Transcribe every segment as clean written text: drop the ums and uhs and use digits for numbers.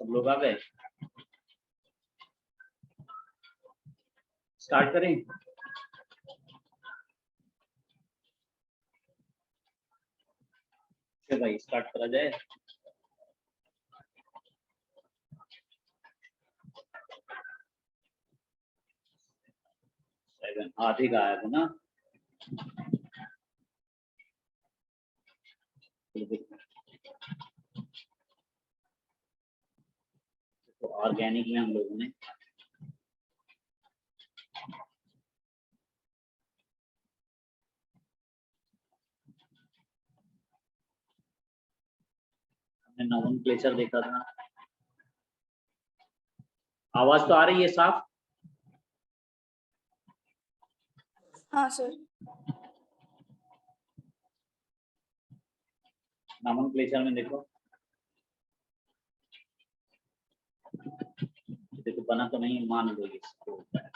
सब लोग आ गए? स्टार्ट करें? भाई स्टार्ट करा जाए। आधे गायब है ना। तो ऑर्गेनिक में हम लोगों ने नोमेनक्लेचर देखा था। आवाज तो आ रही है साफ? हाँ सर। नोमेनक्लेचर में देखो बना तो नहीं, मान लो इसको होता है।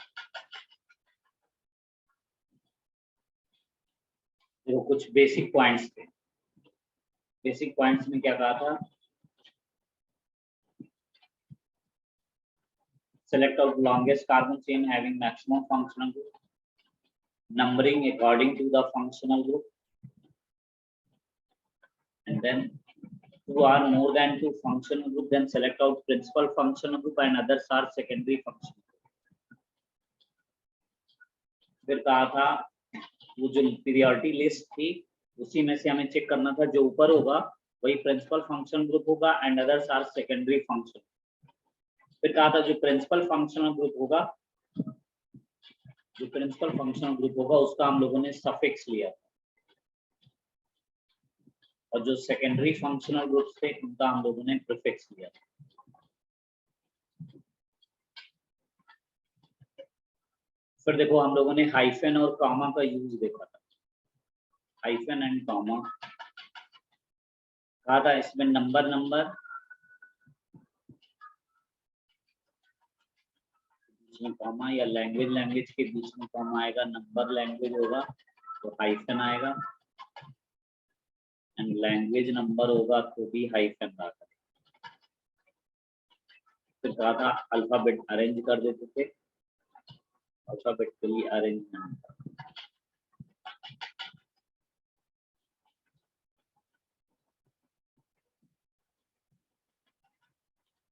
देखो कुछ बेसिक पॉइंट्स थे। बेसिक पॉइंट्स में क्या कहा था? Select out longest carbon chain having maximum functional group, numbering according to the functional group, and then two are more than two functional group, then select out principal functional group and others are secondary functional group. फिर कहा था वो जो periodic list थी उसी में से हमें चेक करना था, जो ऊपर होगा वही प्रिंसिपल फंक्शनल ग्रुप होगा and others are secondary function. फिर कहा था जो प्रिंसिपल फंक्शनल ग्रुप होगा, जो प्रिंसिपल फंक्शनल ग्रुप होगा उसका हम लोगों ने सफिक्स लिया और जो सेकेंडरी फंक्शनल ग्रुप थे उनका हम लोगों ने प्रीफिक्स लिया। फिर देखो हम लोगों ने हाइफन और कॉमा का यूज देखा था। हाइफन एंड कॉमा कहा था इसमें नंबर बीच में कॉमा, या लैंग्वेज के बीच में कॉमा आएगा, नंबर लैंग्वेज होगा तो हाइफन आएगा, एंड लैंग्वेज नंबर होगा तो भी हाइफन आता है। फिर कहा था अल्फाबेट अरेंज कर देते थे, अल्फाबेटिकली अरेंजमेंट।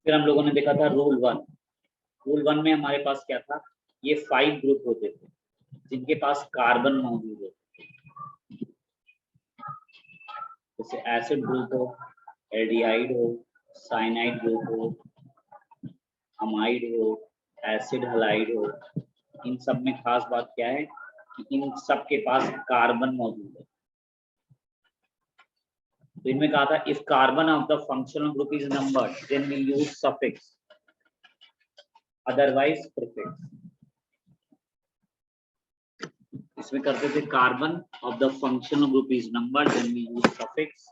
फिर हम लोगों ने देखा था रूल 1। रूल 1 में हमारे पास क्या था? ये 5 ग्रुप होते थे जिनके पास कार्बन मौजूद होते थे, जैसे एसिड ग्रुप हो, एल्डिहाइड हो, साइनाइड ग्रुप हो, अमाइड हो, एसिड हलाइड हो। इन सब में खास बात क्या है कि इन सब के पास कार्बन मौजूद है। तो इनमें कहा था if carbon of the functional group is numbered then we use suffix, otherwise prefix. इसमें करते थे carbon of the functional group is numbered then we use suffix,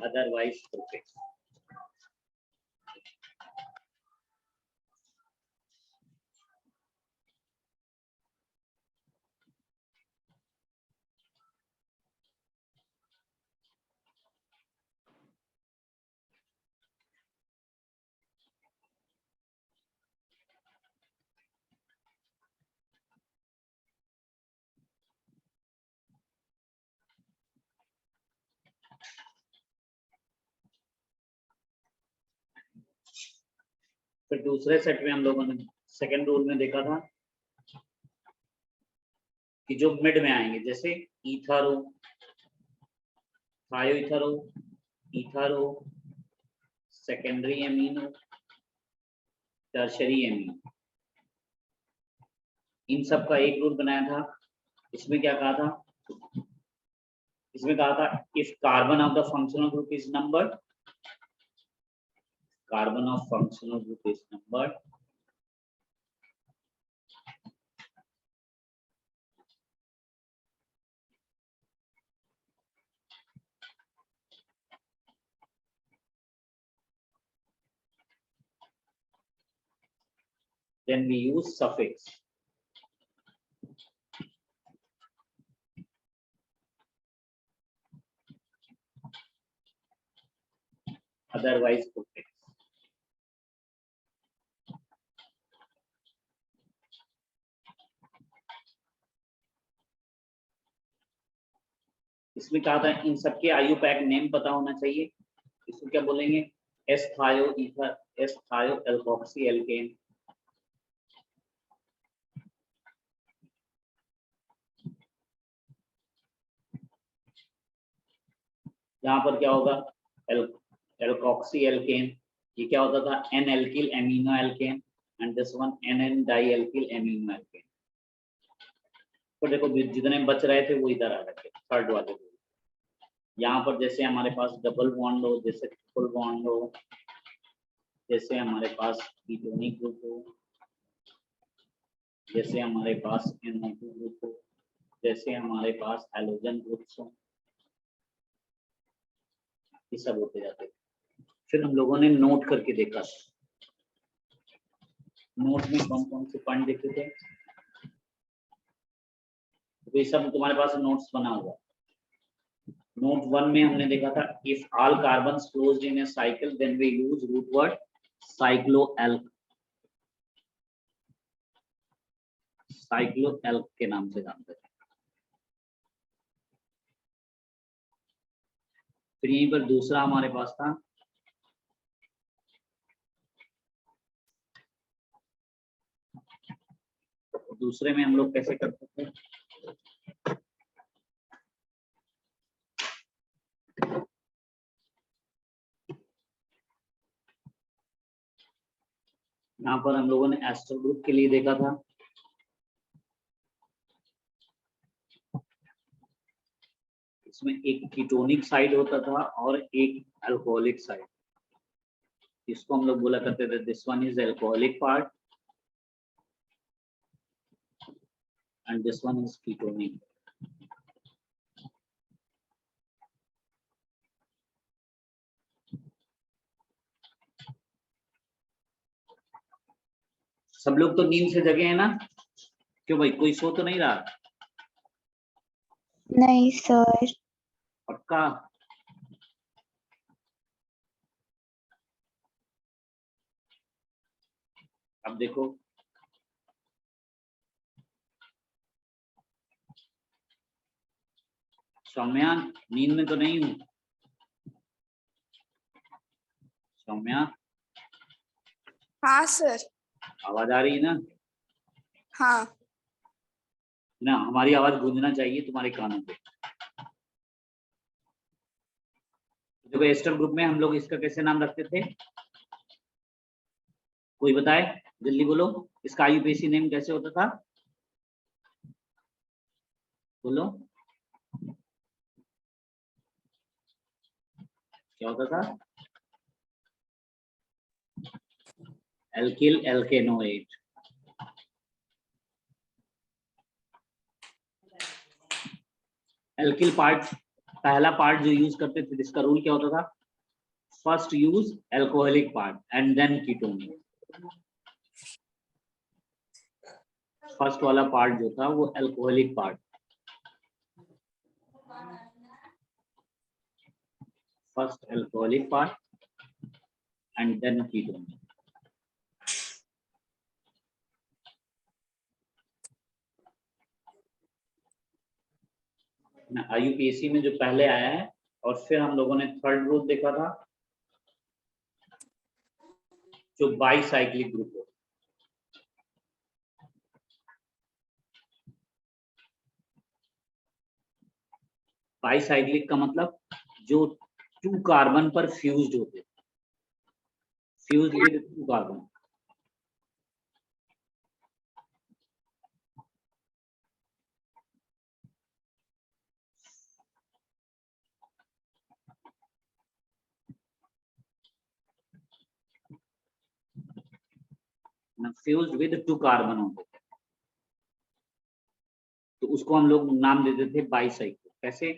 otherwise prefix. फिर दूसरे सेट में हम लोगों ने सेकेंड रूल में देखा था कि जो मिड में आएंगे, जैसे ईथर हो, थायो ईथर हो, ईथर हो, सेकेंडरी एमीन हो, टर्शरी एमीन, इन सब का एक रूल बनाया था। इसमें क्या कहा था? इसमें कहा था if carbon of the functional group is numbered, carbon of functional group is numbered, then we use suffix, otherwise prefix। इसमें कहा था इन सबके आईयूपैक नेम पता होना चाहिए। इसको क्या बोलेंगे? एस्थायो ईथर, एस्थायो एल्कोक्सी एल्केन। यहाँ पर क्या होगा? Alkoxy alkane. ये क्या होता था? N alkyl amino alkane and this one N N dialkyl amino alkane. तो देखो जितने बच रहे थे वो इधर आ रहे थे थर्ड वाले। यहाँ पर जैसे हमारे पास डबल बॉन्ड हो, जैसे ट्रिपल बॉन्ड हो, जैसे हमारे पास कीटोनिक ग्रुप हो, जैसे हमारे पास NO2 ग्रुप हो, जैसे हमारे पास हैलोजन ग्रुप्स हो, ये सब होते जाते। फिर हम लोगों ने नोट करके देखा, नोट में कौन कौन से पॉइंट देखे थे। तो ये सब तुम्हारे पास नोट्स बना हुआ। नोट 1 में हमने देखा था if all carbons closed in a cycle then we use root word cycloalk, cycloalk के नाम से जानते थे। फिर यहीं पर दूसरा हमारे पास था दूसरे में हम लोग कैसे करते थे? यहाँ पर हम लोगों ने एस्टर ग्रुप के लिए देखा था। इसमें एक कीटोनिक साइड होता था और एक अल्कोहलिक साइड। इसको हम लोग बोला करते थे this one is alcoholic part and this one is ketonic. सब लोग तो नींद से जगे हैं ना? क्यों भाई, कोई सो तो नहीं रहा? नहीं सर। पक्का? अब देखो, सौम्या नींद में तो नहीं हूँ? सौम्या हाँ सर। आवाज आ रही है ना? हाँ। ना, हमारी आवाज गूंजना चाहिए तुम्हारे कानों पे। देखो एस्टर ग्रुप में हम लोग इसका कैसे नाम रखते थे? कोई बताए, जल्दी बोलो, इसका आईयूपीएसी नेम कैसे होता था? बोलो क्या होता था? Alkyl alkanoate. एल्किल पार्ट, पहला पार्ट जो यूज करते थे इसका रूल क्या होता था? First use alcoholic part and then ketonic. First वाला पार्ट जो था वो alcoholic part, first alcoholic part and then ketonic. IUPAC में जो पहले आया है, और फिर हम लोगों ने थर्ड ग्रुप देखा था जो बाईसाइक्लिक ग्रुप हो। बाईसाइक्लिक का मतलब जो 2 कार्बन पर फ्यूज्ड होते, fused with 2 carbon. Fused with 2 carbon होते थे, तो उसको हम लोग नाम देते थे बाईसाइकिल। कैसे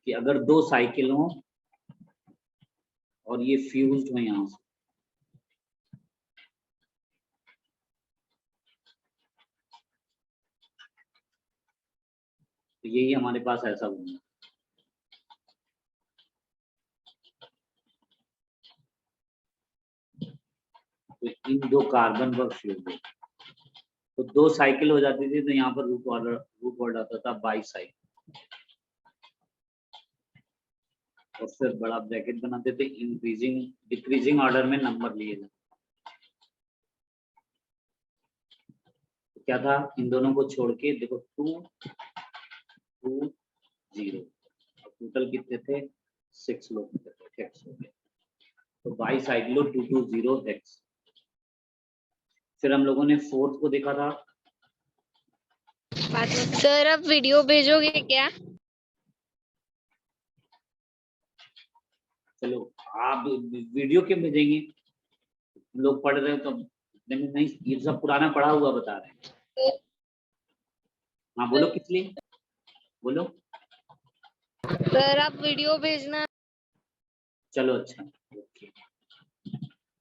कि अगर 2 साइकिल हो और ये फ्यूज्ड हो यहां से, तो यही हमारे पास ऐसा होगा। तो इन 2 कार्बन पर फ्यूज्ड, तो 2 साइकिल हो जाती थी, तो यहाँ पर रूट वर्ड आता था बाईसाइकिल। और फिर बड़ा ब्रैकेट बनाते थे, इंक्रीजिंग डिक्रीजिंग ऑर्डर में नंबर लिए जाते। तो क्या था, इन दोनों को छोड़ के देखो 2 2 0, टोटल कितने थे, 6 लोग थे, हेक्स हो गए। तो बाई साइड लो 220 हेक्स। फिर हम लोगों ने फोर्थ को देखा था, सर आप वीडियो भेजोगे क्या? चलो आप वीडियो क्यों भेजेंगे, लोग पढ़ रहे हो तो नहीं, ये सब पुराना पढ़ा हुआ बता रहे हैं। हाँ बोलो किस लिए, बोलो। सर आप वीडियो भेजना। चलो अच्छा, ओके।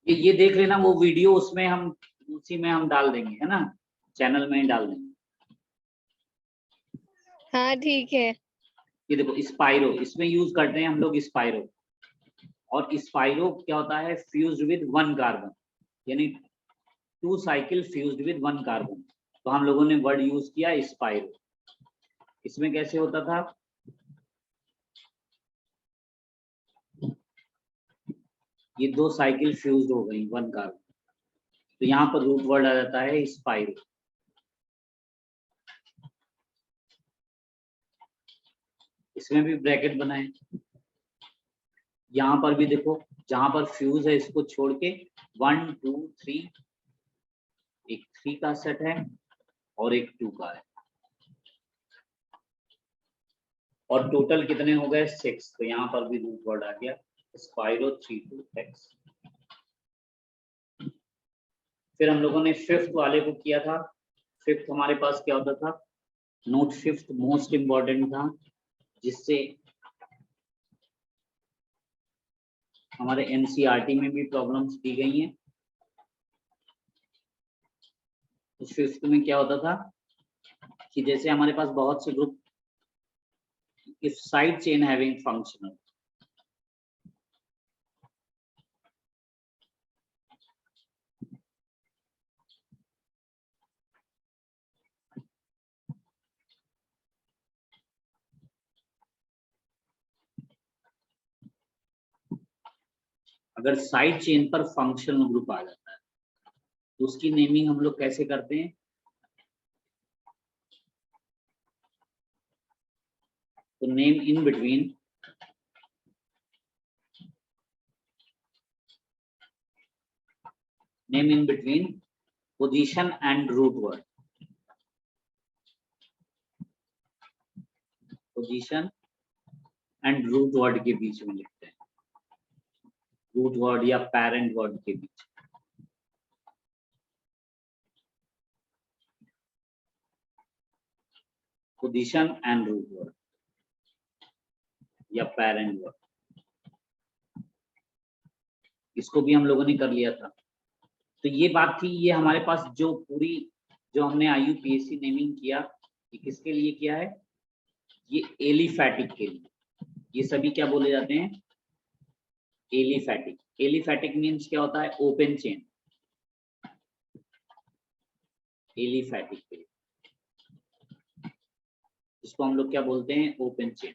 ये देख लेना वो वीडियो, उसमें हम उसी में हम डाल देंगे, है ना, चैनल में ही डाल देंगे। हाँ ठीक है। ये देखो स्पाइरो, इसमें यूज करते हैं हम लोग स्पाइरो। और स्पाइरो क्या होता है, फ्यूज्ड विद 1 कार्बन, यानी 2 साइकिल फ्यूज्ड विद 1 कार्बन। तो हम लोगों ने वर्ड यूज किया स्पाइरो। इसमें कैसे होता था, ये 2 साइकिल फ्यूज्ड हो गई 1 कार्बन, तो यहाँ पर रूट वर्ड आ जाता है स्पाइरो। इसमें भी ब्रैकेट बनाए, यहाँ पर भी देखो, जहां पर फ्यूज है इसको छोड़ के 1 2 3, एक 3 का सेट है और एक 2 का है, और टोटल कितने हो गए 6। तो यहाँ पर भी रूट वर्ड आ गया स्पाइरो 3 2 हेक्स। फिर हम लोगों ने फिफ्थ वाले को किया था। फिफ्थ हमारे पास क्या होता था, नोट फिफ्थ मोस्ट इंपॉर्टेंट था, जिससे हमारे एनसीईआरटी में भी प्रॉब्लम्स दी गई हैं। तो फिफ्थ में क्या होता था कि जैसे हमारे पास बहुत से group, if side chain having functional, अगर साइड चेन पर फंक्शनल ग्रुप आ जाता है तो उसकी नेमिंग हम लोग कैसे करते हैं, तो name in between position and root word, position and root word के बीच में लिखते हैं, रूट वर्ड या पेरेंट वर्ड के बीच। पोजीशन एंड रूट वर्ड या पेरेंट वर्ड, इसको भी हम लोगों ने कर लिया था। तो ये बात थी, ये हमारे पास जो पूरी जो हमने IUPAC नेमिंग किया, ये किसके लिए किया है, ये एलिफैटिक के लिए। ये सभी क्या बोले जाते हैं, एलिफैटिक। एलिफैटिक मीन्स क्या होता है, ओपन चेन, एलिफैटिक के लिए, इसको हम लोग क्या बोलते हैं, ओपन चेन।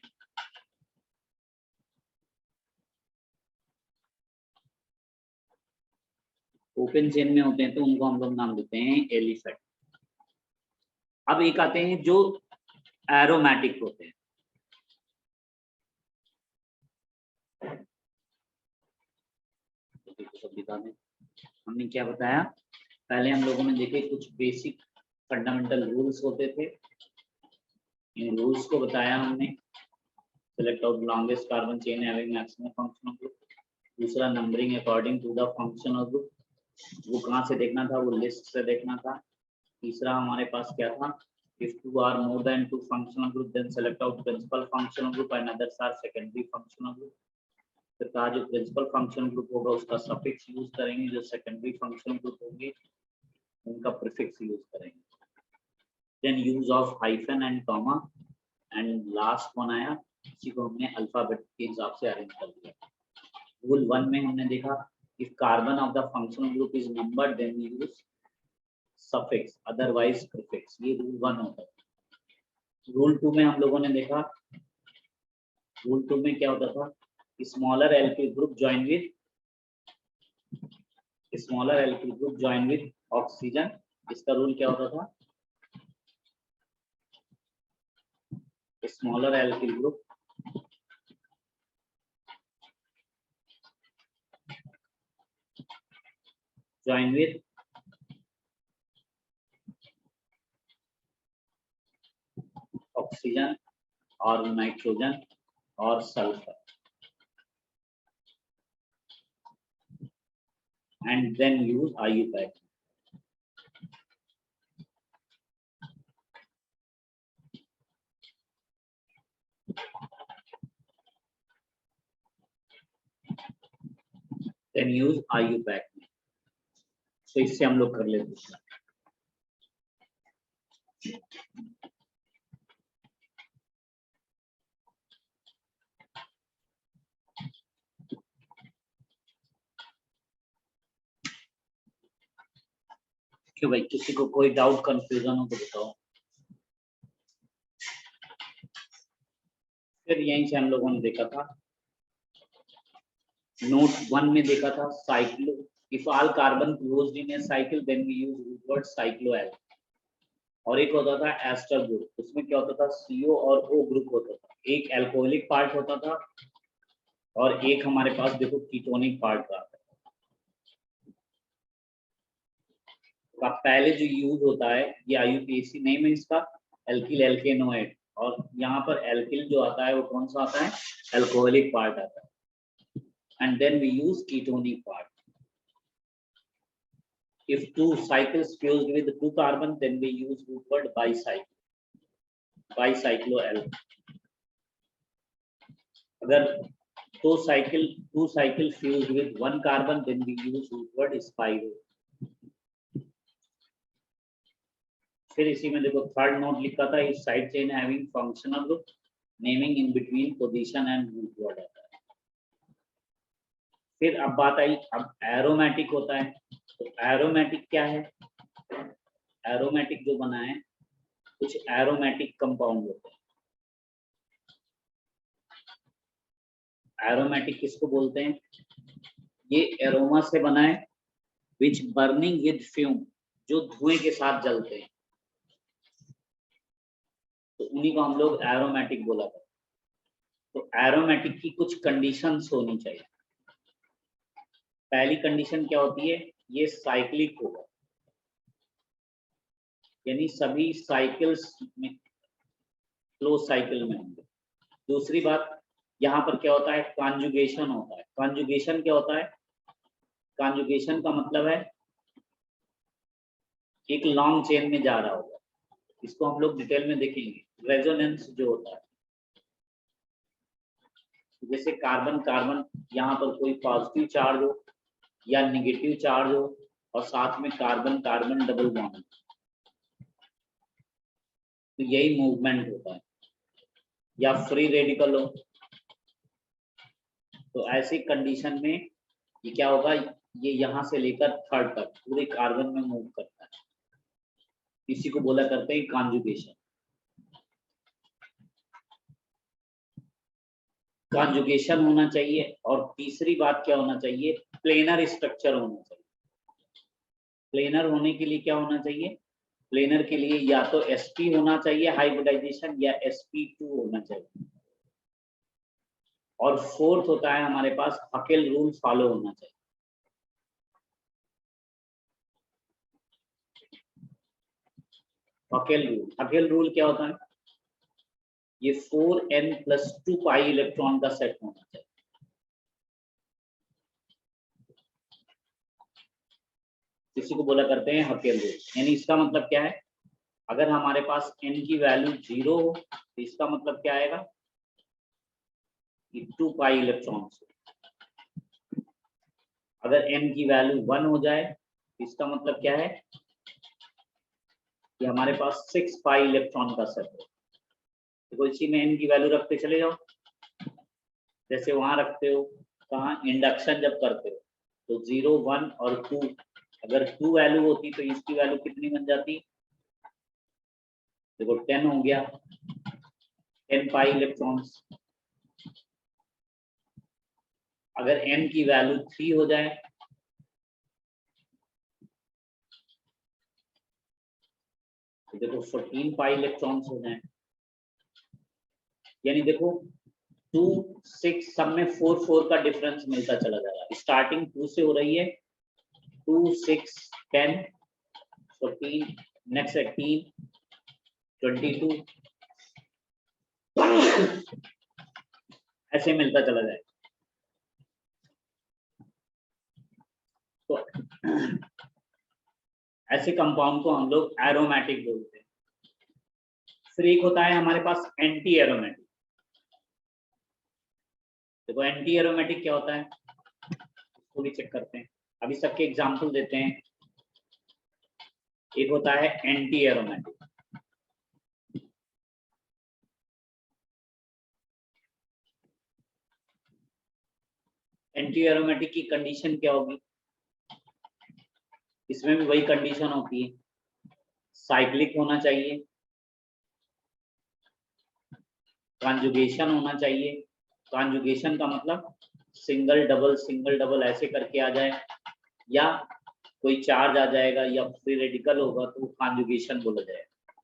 ओपन चेन में होते हैं तो उनको हम लोग नाम देते हैं एलिफैटिक। अब एक आते हैं जो एरोमेटिक होते हैं। हमने क्या बताया, पहले हम लोगों ने देखे कुछ बेसिक फंडामेंटल रूल्स होते थे, इन रूल्स को बताया हमने। Select out longest carbon chain having maximum functional group, दूसरा numbering according to the functional group, वो कहाँ से देखना था, वो लिस्ट से देखना था। तीसरा हमारे पास क्या था, if two are more than 2 functional group then select out principal functional group and others are secondary functional group। फिर कहा जो प्रिंसिपल फंक्शनल ग्रुप होगा उसका सफिक्स यूज करेंगे, जो सेकेंडरी फंक्शनल ग्रुप होंगे उनका प्रीफिक्स यूज करेंगे। Then use of hyphen and comma, and last one आया, इसी को हमने अल्फाबेट के हिसाब से अरेंज कर दिया। रूल 1 में हमने देखा, if carbon of the functional group is numbered then use suffix otherwise prefix, ये रूल 1 होता है। रूल 2 में हम लोगों ने देखा, रूल 2 में क्या होता था, smaller alkyl group join with oxygen. इसका रूल क्या होता था? Smaller alkyl group join with oxygen or nitrogen or sulfur, and then use IUPAC. Then use IUPAC. तो इससे हम लोग कर लेते हैं. क्यों भाई, किसी को कोई डाउट कंफ्यूजन हो तो बताओ. फिर यहीं से हम लोगों ने देखा था, नोट 1 में देखा था cyclo, if all carbon closed in a cycle then we use root word cycloal. और एक होता था एस्टर ग्रुप, उसमें क्या होता था, CO और O ग्रुप होता था. एक अल्कोहलिक पार्ट होता था और एक हमारे पास देखो कीटोनिक पार्ट था. का पहले जो यूज होता है ये IUPAC नेम है इसका, एल्किल एल्केनोएट. और यहाँ पर एल्किल जो आता है वो कौन सा आता है, अल्कोहलिक पार्ट आता है. And then we use ketonic part. If two cycles fused with 2 carbon, then we use root word bicycloal. अगर two cycle fused with 1 carbon, then we use root word spiro. फिर इसी में देखो third note लिखा था, इस side chain having functional group naming in between position and root word आता है. फिर अब बात आई, अब एरोमेटिक होता है. तो एरोमेटिक क्या है, एरोमेटिक जो बना है, कुछ एरोमेटिक कंपाउंड होते हैं. एरोमेटिक किसको बोलते हैं, ये एरोमा से बना है, विच बर्निंग विद फ्यूम, जो धुएं के साथ जलते हैं, तो उन्हीं को हम लोग एरोमेटिक बोला करते हैं. तो एरोमेटिक की कुछ कंडीशंस होनी चाहिए. पहली कंडीशन क्या होती है, ये साइक्लिक होगा, यानी सभी साइकिल्स में क्लोज साइकिल में होंगे. दूसरी बात, यहाँ पर क्या होता है, कॉन्जुगेशन होता है. कॉन्जुगेशन क्या होता है, कॉन्जुगेशन का मतलब है एक लॉन्ग चेन में जा रहा होगा. इसको हम लोग डिटेल में देखेंगे. रेजोनेंस जो होता है, जैसे कार्बन कार्बन, यहाँ पर कोई पॉजिटिव चार्ज हो या निगेटिव चार्ज हो और साथ में कार्बन कार्बन डबल बॉन्ड, तो यही मूवमेंट होता है. या फ्री रेडिकल हो, तो ऐसी कंडीशन में ये क्या होगा, ये यहाँ से लेकर थर्ड तक पूरे कार्बन में मूव करता है. इसी को बोला करते हैं कॉन्जुगेशन. कॉन्जुगेशन होना चाहिए. और तीसरी बात क्या होना चाहिए, प्लेनर स्ट्रक्चर होना चाहिए. प्लेनर होने के लिए क्या होना चाहिए, प्लेनर के लिए या तो sp होना चाहिए हाइब्रिडाइजेशन, या sp2 होना चाहिए. और फोर्थ होता है हमारे पास हकेल रूल फॉलो होना चाहिए. हकेल रूल क्या होता है, ये 4n+2 पाई इलेक्ट्रॉन का सेट होना चाहिए. इसी को बोला करते हैं हकेल रूल. यानी इसका मतलब क्या है, अगर हमारे पास n की वैल्यू 0 हो तो इसका मतलब क्या आएगा, कि 2 पाई इलेक्ट्रॉन. अगर n की वैल्यू 1 हो जाए तो इसका मतलब क्या है, कि हमारे पास 6 पाई इलेक्ट्रॉन का सेट है. तो इसी में n की वैल्यू रखते चले जाओ, जैसे वहां रखते हो, कहाँ, इंडक्शन जब करते हो तो 0, 1 और 2, अगर 2 वैल्यू होती तो इसकी वैल्यू कितनी बन जाती, देखो 10 हो गया, 10 पाई इलेक्ट्रॉन्स. अगर n की वैल्यू 3 हो जाए तो देखो 14 पाई इलेक्ट्रॉन्स हो जाए, यानी देखो 2 6 सब में 4 4 का डिफरेंस मिलता चला जा रहा है। स्टार्टिंग 2 से हो रही है, 2 6 10 14, नेक्स्ट 18 22 ऐसे मिलता चला जाए। तो ऐसे कंपाउंड को हम लोग एरोमेटिक बोलते हैं। फिर एक होता है हमारे पास एंटी एरोमेटिक। देखो एंटी एरोमेटिक क्या होता है इसको भी चेक करते हैं। अभी सबके एग्जांपल देते हैं। एक होता है एंटी एरोमेटिक, एंटी एरोमेटिक की कंडीशन क्या होगी, इसमें भी वही कंडीशन होती है, साइक्लिक होना चाहिए, कॉन्जुगेशन होना चाहिए। कॉन्जुगेशन का मतलब सिंगल डबल ऐसे करके आ जाए, या कोई चार्ज आ जाएगा या फ्री रेडिकल होगा तो कॉन्जुगेशन बोला जाएगा,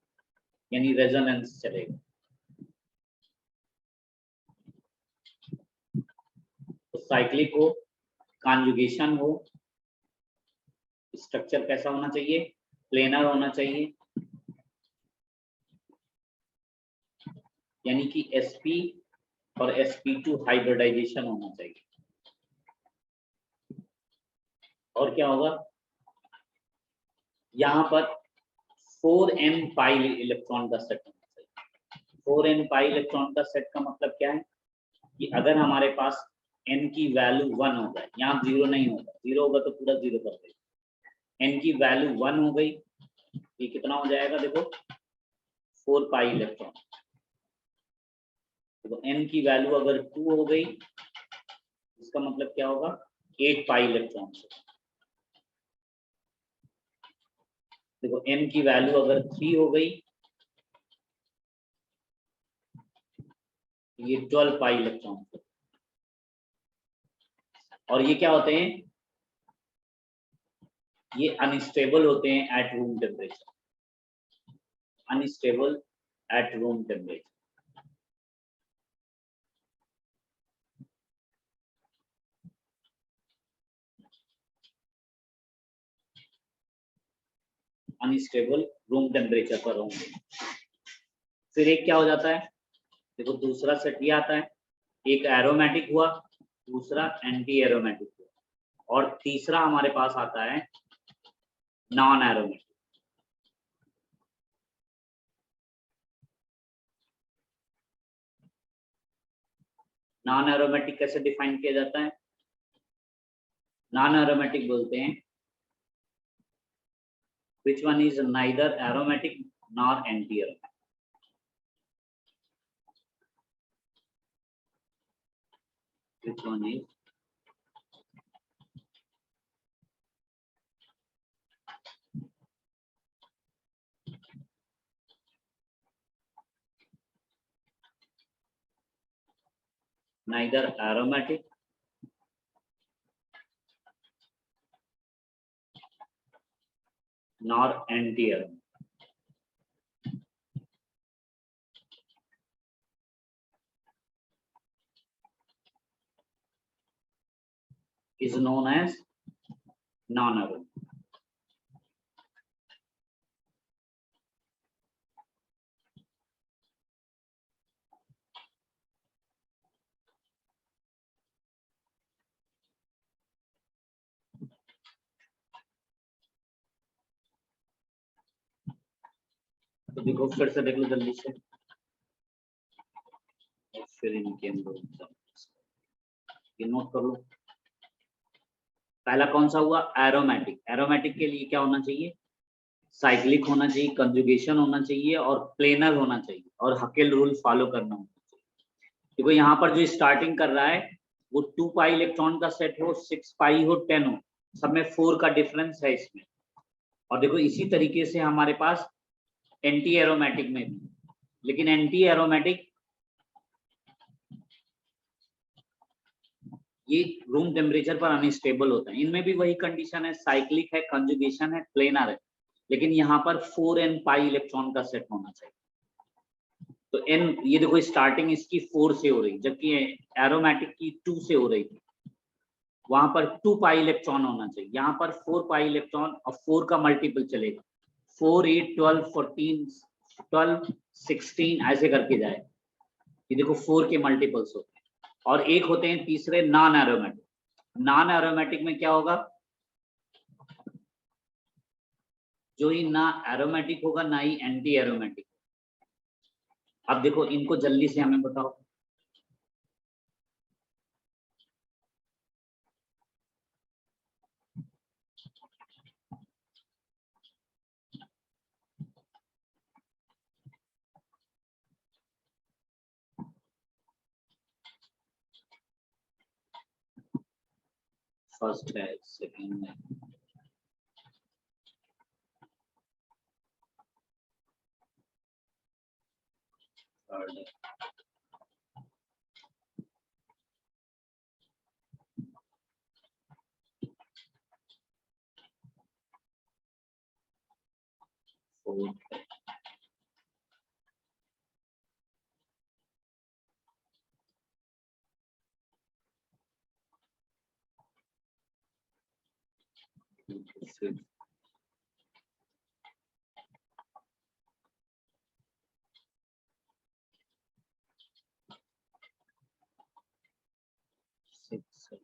यानी रेजोनेंस चलेगा। तो साइक्लिक हो, कॉन्जुगेशन हो, स्ट्रक्चर कैसा होना चाहिए, प्लेनर होना चाहिए, यानी कि sp और sp2 हाइब्रिडाइजेशन होना चाहिए। और क्या होगा, यहाँ पर 4n पाई इलेक्ट्रॉन का सेट होना चाहिए। 4n पाई इलेक्ट्रॉन का सेट का मतलब क्या है कि अगर हमारे पास n की वैल्यू 1 हो जाए, यहाँ 0 नहीं होगा, 0 होगा तो पूरा 0 कर देगा। n की वैल्यू 1 हो गई, ये कितना हो जाएगा, देखो 4 पाई इलेक्ट्रॉन। तो n की वैल्यू अगर 2 हो गई, इसका मतलब क्या होगा, 8 पाई इलेक्ट्रॉन। देखो n की वैल्यू अगर 3 हो गई, ये 12 पाई इलेक्ट्रॉन। और ये क्या होते हैं, ये अनस्टेबल होते हैं at room temperature, unstable at room temperature. Unstable room temperature पर होंगे। फिर एक क्या हो जाता है, देखो दूसरा सेट ये आता है, एक एरोमेटिक हुआ, दूसरा एंटी एरोमेटिक हुआ, और तीसरा हमारे पास आता है नॉन एरोमेटिक। नॉन एरोमेटिक कैसे डिफाइन किया जाता है, नॉन एरोमेटिक बोलते हैं which one is neither aromatic nor anti-aromatic। Which one is neither aromatic nor anti-aromatic? Is known as non-aromatic। तो देखो फिर से देख लो जल्दी से, फिर इनके अंदर ये नोट कर लो। पहला कौन सा हुआ, एरोमेटिक। एरोमेटिक के लिए क्या होना चाहिए, साइक्लिक होना चाहिए, कंजुगेशन होना चाहिए, और प्लेनर होना चाहिए, और हकेल रूल फॉलो करना होना चाहिए। देखो यहाँ पर जो स्टार्टिंग कर रहा है वो 2 पाई इलेक्ट्रॉन का सेट हो, 6 पाई हो, 10 हो, सब में 4 का डिफरेंस है इसमें। और देखो इसी तरीके से हमारे पास एंटी एरोमेटिक में भी, लेकिन एंटी एरोमेटिक ये रूम टेम्परेचर पर अनस्टेबल होता है। इनमें भी वही कंडीशन है, साइक्लिक है, कंजुगेशन है, प्लेनर है, लेकिन यहाँ पर 4n पाई इलेक्ट्रॉन का सेट होना चाहिए। तो n, ये देखो स्टार्टिंग इसकी 4 से हो रही, जबकि एरोमेटिक की 2 से हो रही थी। वहां पर 2 पाई इलेक्ट्रॉन होना चाहिए, यहाँ पर 4 पाई इलेक्ट्रॉन, और 4 का मल्टीपल चलेगा, 4, 8, 12, 14, 12, 16 ऐसे करके जाए। ये देखो 4 के मल्टीपल्स होते हैं। और एक होते हैं तीसरे नॉन एरोमेटिक। नॉन एरोमेटिक में क्या होगा, जो ही ना एरोमेटिक होगा ना ही एंटी एरोमेटिक। अब देखो इनको जल्दी से हमें बताओ। फर्स्ट है, सेकंड है, थर्ड है, फोर्थ है, फिफ्थ, सिक्स्थ,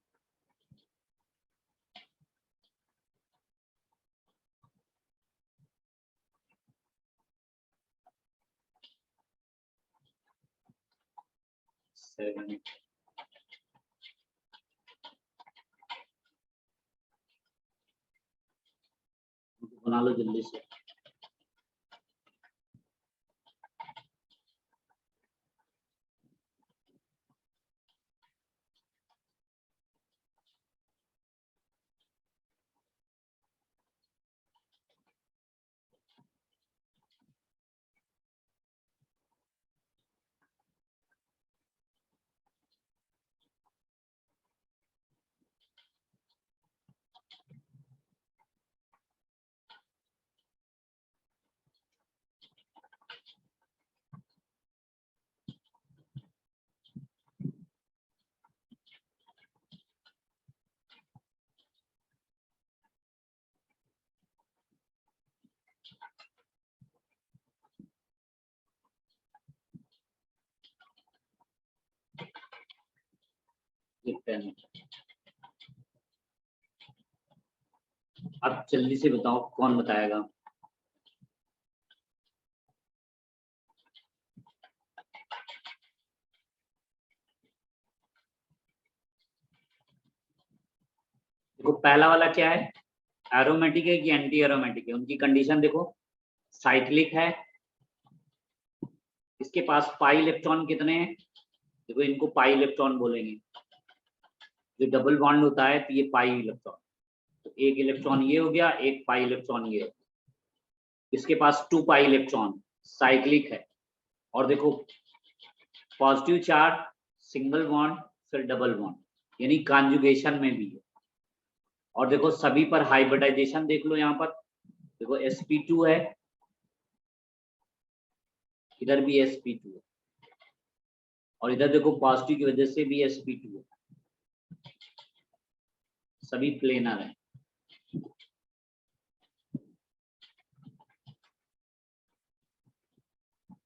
सेवन, बना लो जल्दी से। ये 10। अब जल्दी से बताओ कौन बताएगा। देखो पहला वाला क्या है, एरोमेटिक है कि एंटी एरोमेटिक है, उनकी कंडीशन देखो। साइक्लिक है, इसके पास पाई इलेक्ट्रॉन कितने हैं, देखो इनको पाई इलेक्ट्रॉन बोलेंगे। जो डबल बॉन्ड होता है तो ये पाई इलेक्ट्रॉन, तो एक इलेक्ट्रॉन ये हो गया, एक पाई इलेक्ट्रॉन ये हो गया। इसके पास 2 पाई इलेक्ट्रॉन, साइक्लिक है। और देखो पॉजिटिव चार्ज, सिंगल बॉन्ड, फिर डबल बॉन्ड, यानी कॉन्जुगेशन में भी है। और देखो सभी पर हाइब्रिडाइजेशन देख लो, यहाँ पर देखो sp2 है, इधर भी sp2 है, और इधर देखो पॉजिटिव की वजह से भी sp2 है, सभी प्लेनर है।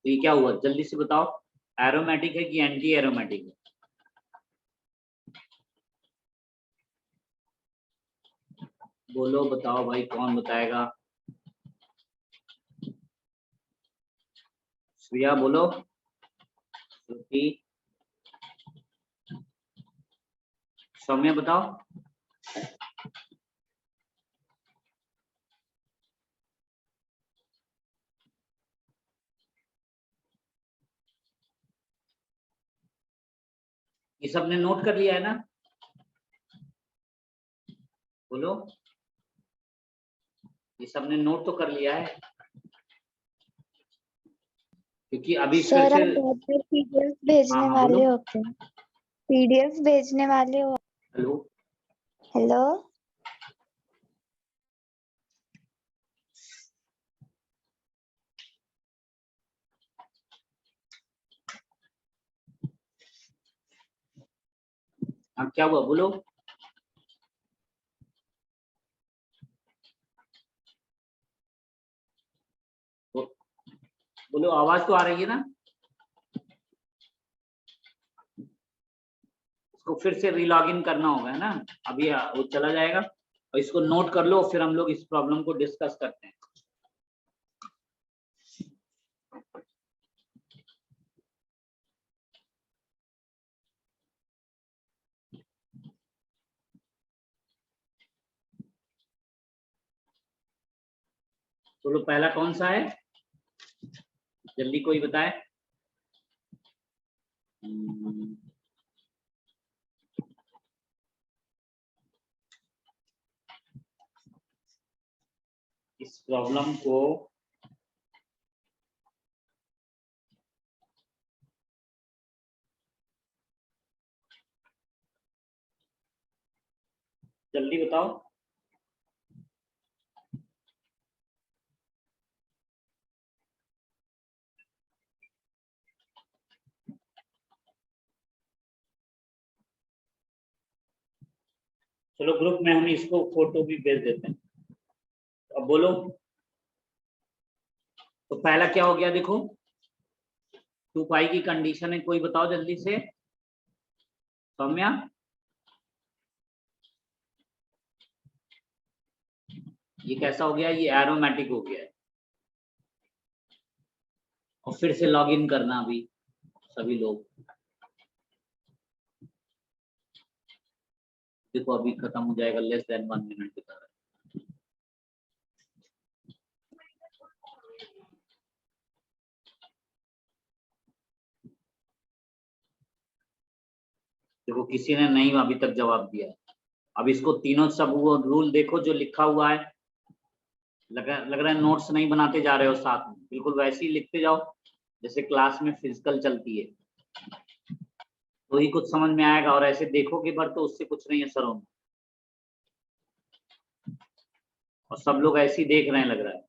तो ये क्या हुआ, जल्दी से बताओ, एरोमेटिक है कि एंटी एरोमेटिक है। बोलो बताओ भाई, कौन बताएगा। श्रिया बोलो, श्रुति, सौम्या बताओ। ये सबने नोट कर लिया है ना, बोलो, ये सबने नोट तो कर लिया है, क्योंकि अभी फिर सर से आप पीडीएफ भेजने हाँ, वाले बोलो। होते हैं, पीडीएफ भेजने वाले हो। Hello hello. हाँ क्या हुआ बोलो। बोलो आवाज तो आ रही है ना। इसको फिर से रीलॉग इन करना होगा है ना। अभी वो चला जाएगा और इसको नोट कर लो, फिर हम लोग इस प्रॉब्लम को डिस्कस करते हैं। चलो पहला कौन सा है, जल्दी कोई बताए। इस प्रॉब्लम को जल्दी बताओ। चलो ग्रुप में हम इसको फोटो भी भेज देते हैं। अब बोलो, तो पहला क्या हो गया देखो, 2 पाई की कंडीशन है, कोई बताओ जल्दी से। सौम्या, ये कैसा हो गया, ये एरोमेटिक हो गया है। और फिर से लॉग इन करना अभी सभी लोग। देखो अभी खत्म हो जाएगा, लेस देन 1 मिनट बता रहा है। देखो किसी ने नहीं अभी तक जवाब दिया है। अब इसको तीनों सब वो रूल देखो जो लिखा हुआ है। लग रहा है नोट्स नहीं बनाते जा रहे हो साथ में, बिल्कुल वैसे ही लिखते जाओ जैसे क्लास में फिजिकल चलती है, तो ही कुछ समझ में आएगा। और ऐसे देखोगे पर तो उससे कुछ नहीं असर होगा। और सब लोग ऐसे ही देख रहे हैं लग रहा है।